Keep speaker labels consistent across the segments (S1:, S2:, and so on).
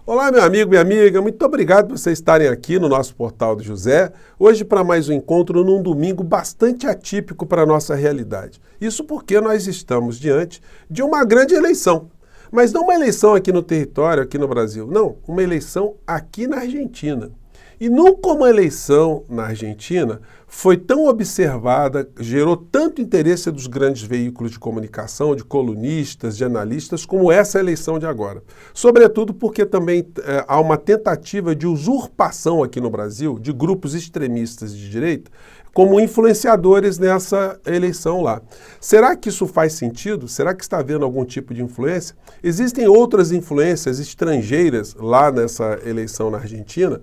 S1: Olá, meu amigo, minha amiga, muito obrigado por vocês estarem aqui no nosso Portal do José, hoje para mais um encontro num domingo bastante atípico para a nossa realidade. Isso porque nós estamos diante de uma grande eleição, mas não uma eleição aqui no território, aqui no Brasil, não, uma eleição aqui na Argentina. E nunca uma eleição na Argentina foi tão observada, gerou tanto interesse dos grandes veículos de comunicação, de colunistas, de analistas, como essa eleição de agora. Sobretudo porque também há uma tentativa de usurpação aqui no Brasil de grupos extremistas de direita como influenciadores nessa eleição lá. Será que isso faz sentido? Será que está havendo algum tipo de influência? Existem outras influências estrangeiras lá nessa eleição na Argentina?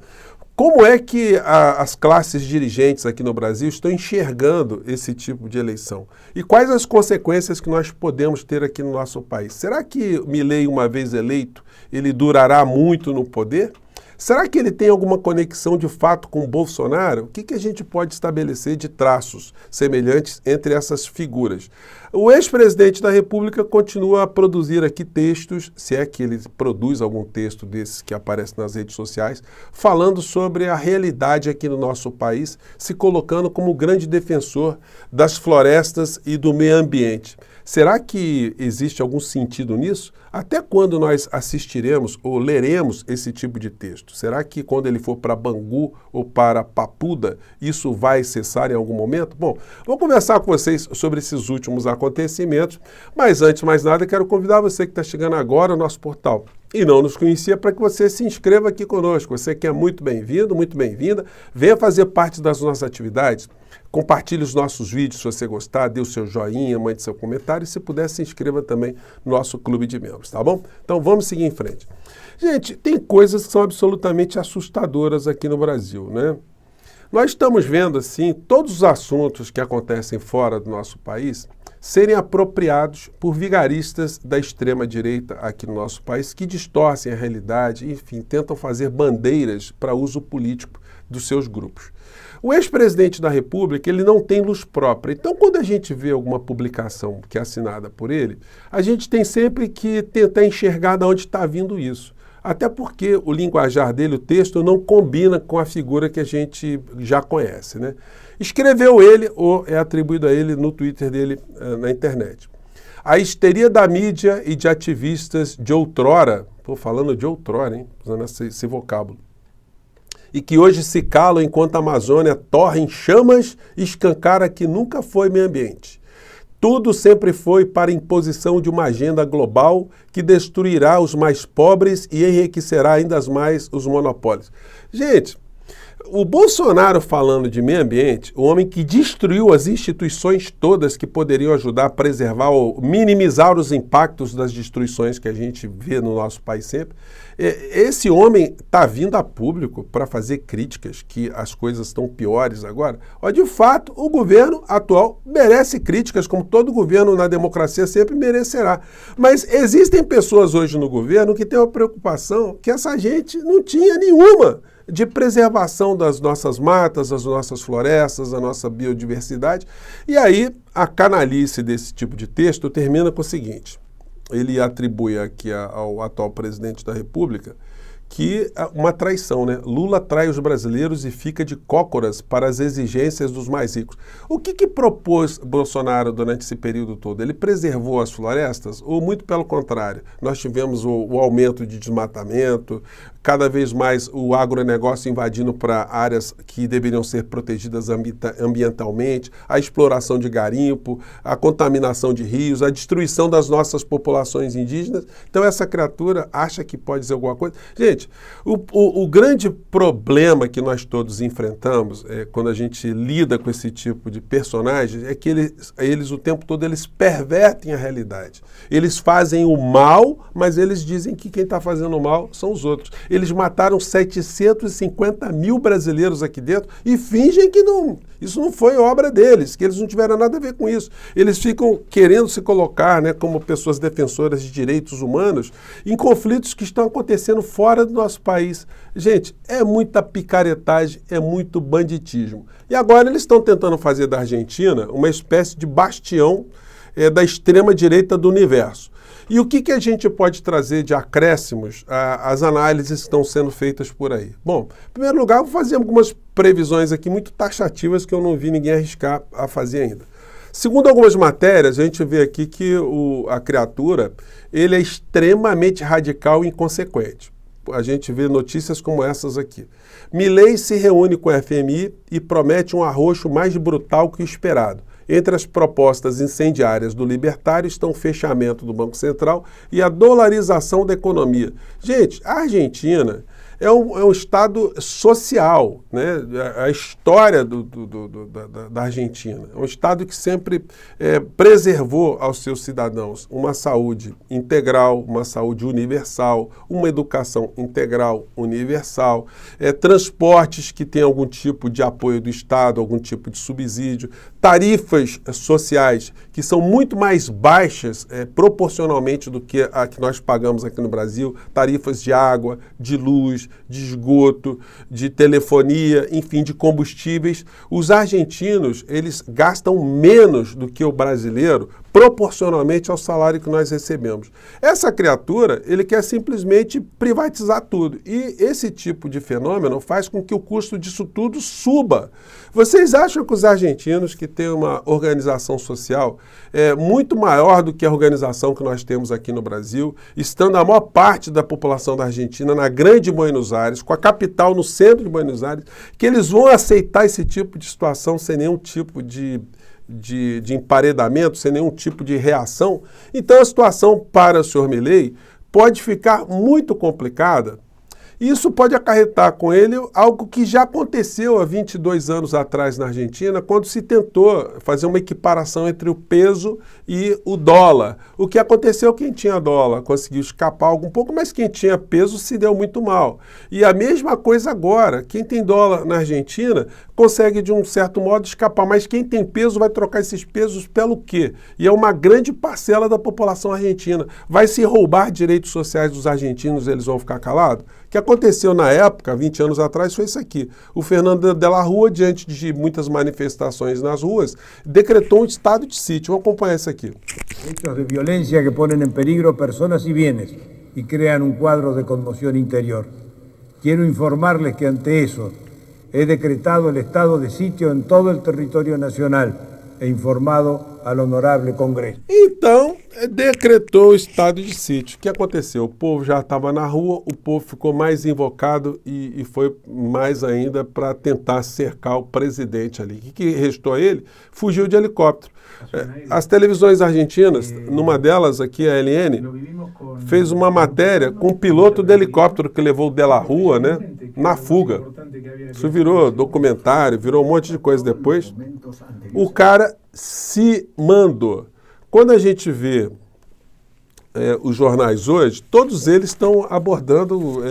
S1: Como é que as classes dirigentes aqui no Brasil estão enxergando esse tipo de eleição? E quais as consequências que nós podemos ter aqui no nosso país? Será que Milei, uma vez eleito, ele durará muito no poder? Será que ele tem alguma conexão de fato com o Bolsonaro? O que a gente pode estabelecer de traços semelhantes entre essas figuras? O ex-presidente da República continua a produzir aqui textos, se é que ele produz algum texto desses que aparece nas redes sociais, falando sobre a realidade aqui no nosso país, se colocando como grande defensor das florestas e do meio ambiente. Será que existe algum sentido nisso? Até quando nós assistiremos ou leremos esse tipo de texto? Será que quando ele for para Bangu ou para Papuda, isso vai cessar em algum momento? Bom, vou conversar com vocês sobre esses últimos acontecimentos, mas antes de mais nada, quero convidar você que está chegando agora ao nosso portal e não nos conhecia, para que você se inscreva aqui conosco. Você que é muito bem-vindo, muito bem-vinda, venha fazer parte das nossas atividades. Compartilhe os nossos vídeos se você gostar, dê o seu joinha, mande seu comentário e se puder se inscreva também no nosso clube de membros, tá bom? Então vamos seguir em frente. Gente, tem coisas que são absolutamente assustadoras aqui no Brasil, né? Nós estamos vendo, assim, todos os assuntos que acontecem fora do nosso país serem apropriados por vigaristas da extrema-direita aqui no nosso país, que distorcem a realidade, enfim, tentam fazer bandeiras para uso político dos seus grupos. O ex-presidente da República, ele não tem luz própria. Então, quando a gente vê alguma publicação que é assinada por ele, a gente tem sempre que tentar enxergar de onde está vindo isso. Até porque o linguajar dele, o texto, não combina com a figura que a gente já conhece, né? Escreveu ele, ou é atribuído a ele no Twitter dele, na internet. A histeria da mídia e de ativistas de outrora, estou falando de outrora, hein? Usando esse vocábulo, e que hoje se calam enquanto a Amazônia torra em chamas e escancara que nunca foi meio ambiente. Tudo sempre foi para a imposição de uma agenda global que destruirá os mais pobres e enriquecerá ainda mais os monopólios. Gente, o Bolsonaro falando de meio ambiente, o homem que destruiu as instituições todas que poderiam ajudar a preservar ou minimizar os impactos das destruições que a gente vê no nosso país sempre, esse homem está vindo a público para fazer críticas que as coisas estão piores agora. De fato, o governo atual merece críticas, como todo governo na democracia sempre merecerá. Mas existem pessoas hoje no governo que têm uma preocupação que essa gente não tinha nenhuma de preservação das nossas matas, das nossas florestas, da nossa biodiversidade. E aí, a canalice desse tipo de texto termina com o seguinte: ele atribui aqui ao atual presidente da República que uma traição, né? Lula trai os brasileiros e fica de cócoras para as exigências dos mais ricos. O que propôs Bolsonaro durante esse período todo? Ele preservou as florestas ou, muito pelo contrário, nós tivemos o aumento de desmatamento, cada vez mais o agronegócio invadindo para áreas que deveriam ser protegidas ambientalmente, a exploração de garimpo, a contaminação de rios, a destruição das nossas populações indígenas. Então essa criatura acha que pode dizer alguma coisa. Gente, o grande problema que nós todos enfrentamos quando a gente lida com esse tipo de personagens é que eles o tempo todo eles pervertem a realidade. Eles fazem o mal, mas eles dizem que quem está fazendo o mal são os outros. Eles mataram 750 mil brasileiros aqui dentro e fingem que isso não foi obra deles, que eles não tiveram nada a ver com isso. Eles ficam querendo se colocar, né, como pessoas defensoras de direitos humanos em conflitos que estão acontecendo fora do nosso país. Gente, é muita picaretagem, é muito banditismo. E agora eles estão tentando fazer da Argentina uma espécie de bastião da extrema-direita do universo. E o que a gente pode trazer de acréscimos às análises que estão sendo feitas por aí? Bom, em primeiro lugar, vou fazer algumas previsões aqui muito taxativas que eu não vi ninguém arriscar a fazer ainda. Segundo algumas matérias, a gente vê aqui que a criatura ele é extremamente radical e inconsequente. A gente vê notícias como essas aqui. Milei se reúne com a FMI e promete um arroxo mais brutal que o esperado. Entre as propostas incendiárias do libertário estão o fechamento do Banco Central e a dolarização da economia. Gente, a Argentina é um estado social, né? A história da Argentina. É um estado que sempre preservou aos seus cidadãos uma saúde integral, uma saúde universal, uma educação integral, universal, transportes que têm algum tipo de apoio do Estado, algum tipo de subsídio, tarifas sociais que são muito mais baixas proporcionalmente do que a que nós pagamos aqui no Brasil, tarifas de água, de luz, de esgoto, de telefonia, enfim, de combustíveis. Os argentinos, eles gastam menos do que o brasileiro proporcionalmente ao salário que nós recebemos. Essa criatura, ele quer simplesmente privatizar tudo. E esse tipo de fenômeno faz com que o custo disso tudo suba. Vocês acham que os argentinos, que têm uma organização social muito maior do que a organização que nós temos aqui no Brasil, estando a maior parte da população da Argentina na grande Buenos Aires, com a capital no centro de Buenos Aires, que eles vão aceitar esse tipo de situação sem nenhum tipo de emparedamento, sem nenhum tipo de reação? Então a situação para o senhor Milei pode ficar muito complicada. Isso pode acarretar com ele algo que já aconteceu há 22 anos atrás na Argentina, quando se tentou fazer uma equiparação entre o peso e o dólar. O que aconteceu, quem tinha dólar conseguiu escapar um pouco, mas quem tinha peso se deu muito mal. E a mesma coisa agora, quem tem dólar na Argentina consegue de um certo modo escapar, mas quem tem peso vai trocar esses pesos pelo quê? E é uma grande parcela da população argentina. Vai se roubar direitos sociais dos argentinos, eles vão ficar calados? O que aconteceu na época, 20 anos atrás, foi isso aqui. O Fernando de la Rúa, diante de muitas manifestações nas ruas, decretou um estado de sítio. Vamos acompanhar isso aqui.
S2: Hechos de violência que ponen en peligro personas y bienes y crean un cuadro de conmoción interior. Quiero informarles que ante eso he decretado el estado de sitio en todo el territorio nacional e informado ao honorável Congresso.
S1: Então, decretou o estado de sítio. O que aconteceu? O povo já estava na rua, o povo ficou mais invocado e foi mais ainda para tentar cercar o presidente ali. O que restou a ele? Fugiu de helicóptero. As televisões argentinas, numa delas aqui, a LN, fez uma matéria com um piloto de helicóptero que levou o de la Rúa, né, na fuga. Isso virou documentário, virou um monte de coisa depois. O cara se mandou. Quando a gente vê os jornais hoje, todos eles estão abordando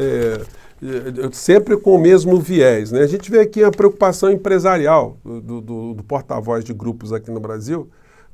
S1: sempre com o mesmo viés, né? A gente vê aqui a preocupação empresarial do porta-voz de grupos aqui no Brasil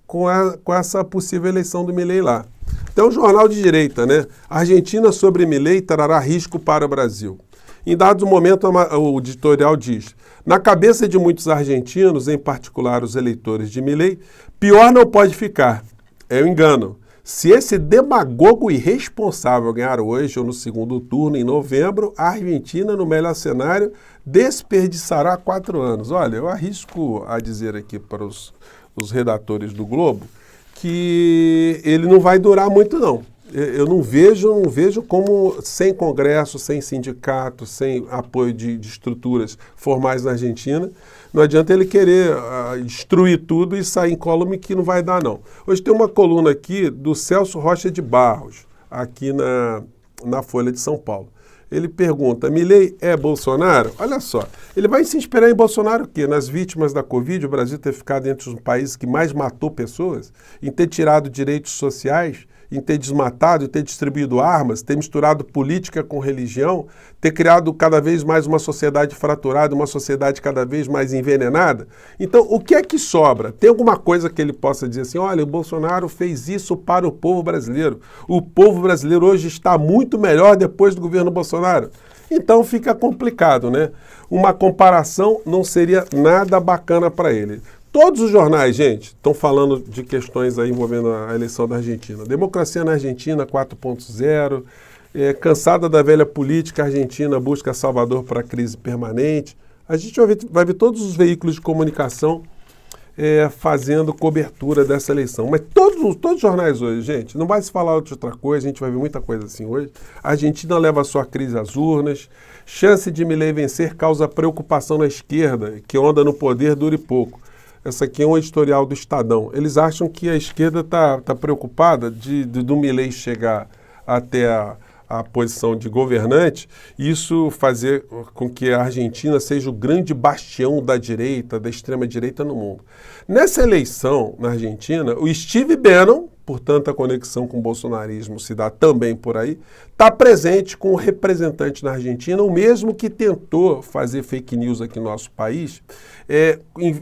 S1: com essa possível eleição do Milei lá. Então, o jornal de direita, né? Argentina sobre Milei trará risco para o Brasil. Em dado momento, o editorial diz: na cabeça de muitos argentinos, em particular os eleitores de Milei, pior não pode ficar. É um engano. Se esse demagogo irresponsável ganhar hoje ou no segundo turno, em novembro, a Argentina, no melhor cenário, desperdiçará 4 anos. Olha, eu arrisco a dizer aqui para os redatores do Globo que ele não vai durar muito, não. Eu não vejo como, sem Congresso, sem sindicato, sem apoio de estruturas formais na Argentina, não adianta ele querer destruir tudo e sair incólume, que não vai dar, não. Hoje tem uma coluna aqui do Celso Rocha de Barros, aqui na Folha de São Paulo. Ele pergunta: Milei é Bolsonaro? Olha só, ele vai se inspirar em Bolsonaro o quê? Nas vítimas da Covid, o Brasil ter ficado entre os países que mais matou pessoas, em ter tirado direitos sociais, em ter desmatado, em ter distribuído armas, ter misturado política com religião, ter criado cada vez mais uma sociedade fraturada, uma sociedade cada vez mais envenenada. Então, o que é que sobra? Tem alguma coisa que ele possa dizer assim: olha, o Bolsonaro fez isso para o povo brasileiro. O povo brasileiro hoje está muito melhor depois do governo Bolsonaro. Então fica complicado, né? Uma comparação não seria nada bacana para ele. Todos os jornais, gente, estão falando de questões aí envolvendo a eleição da Argentina. Democracia na Argentina 4.0, cansada da velha política, a Argentina busca Salvador para a crise permanente. A gente vai ver todos os veículos de comunicação fazendo cobertura dessa eleição. Mas todos os jornais hoje, gente, não vai se falar de outra coisa, a gente vai ver muita coisa assim hoje. A Argentina leva a sua crise às urnas, chance de Milei vencer causa preocupação na esquerda, que onda no poder dure pouco. Essa aqui é um editorial do Estadão. Eles acham que a esquerda está preocupada do Milei chegar até a posição de governante, isso fazer com que a Argentina seja o grande bastião da direita, da extrema-direita no mundo. Nessa eleição na Argentina, o Steve Bannon, portanto a conexão com o bolsonarismo se dá também por aí, está presente com o representante na Argentina, o mesmo que tentou fazer fake news aqui no nosso país,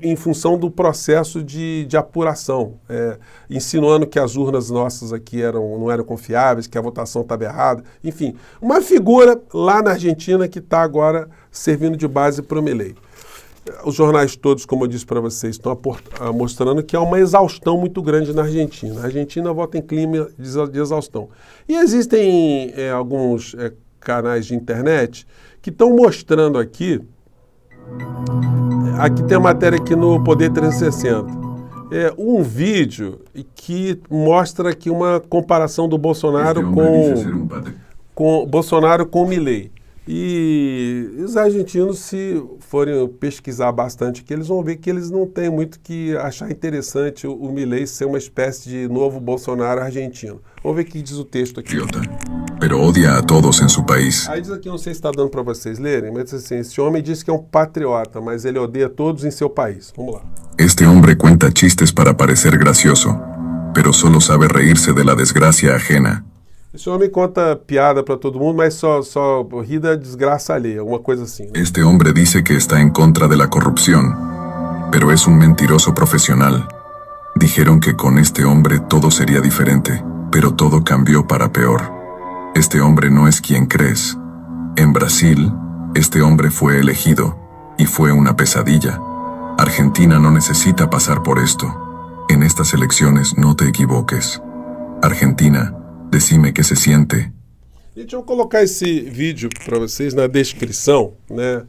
S1: em função do processo de apuração, insinuando que as urnas nossas aqui não eram confiáveis, que a votação estava errada, enfim, uma figura lá na Argentina que está agora servindo de base para o Milei. Os jornais todos, como eu disse para vocês, estão mostrando que há uma exaustão muito grande na Argentina. A Argentina vota em clima de exaustão. E existem alguns canais de internet que estão mostrando aqui tem a matéria aqui no Poder 360, um vídeo que mostra aqui uma comparação do Bolsonaro com Bolsonaro com Milei. E os argentinos, se forem pesquisar bastante aqui, eles vão ver que eles não têm muito que achar interessante o Milei ser uma espécie de novo Bolsonaro argentino. Vamos ver o que diz o texto aqui.
S3: Pero odia a todos em seu país.
S1: Aí diz aqui, não sei se está dando para vocês lerem, mas diz assim, esse homem diz que é um patriota, mas ele odeia todos em seu país. Vamos lá.
S3: Este hombre cuenta chistes para parecer gracioso, pero solo sabe reírse de la desgracia ajena.
S1: Esse homem conta piada para todo mundo, mas só ri da desgraça alheia, alguma coisa assim. Né?
S3: Este hombre dice que está en contra de la corrupción, pero es un mentiroso profesional. Dijeron que con este hombre todo sería diferente, pero todo cambió para peor. Este hombre no es quien crees. En Brasil, este hombre fue elegido, y fue una pesadilla. Argentina no necesita pasar por esto. En estas elecciones no te equivoques. Argentina, decime que se siente.
S1: Gente, eu vou colocar esse vídeo para vocês na descrição, né?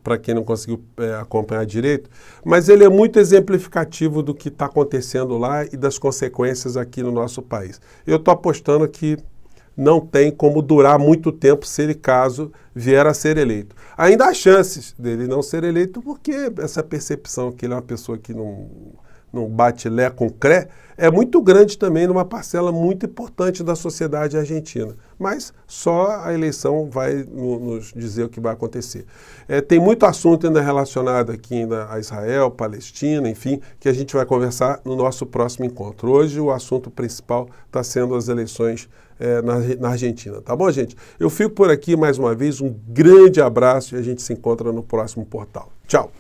S1: Para quem não conseguiu acompanhar direito, mas ele é muito exemplificativo do que está acontecendo lá e das consequências aqui no nosso país. Eu estou apostando que não tem como durar muito tempo se ele, caso, vier a ser eleito. Ainda há chances dele não ser eleito, porque essa percepção que ele é uma pessoa que não bate lé com cré, é muito grande também numa parcela muito importante da sociedade argentina. Mas só a eleição vai nos dizer o que vai acontecer. Tem muito assunto ainda relacionado aqui ainda a Israel, Palestina, enfim, que a gente vai conversar no nosso próximo encontro. Hoje o assunto principal está sendo as eleições na Argentina. Tá bom, gente? Eu fico por aqui mais uma vez. Um grande abraço e a gente se encontra no próximo portal. Tchau!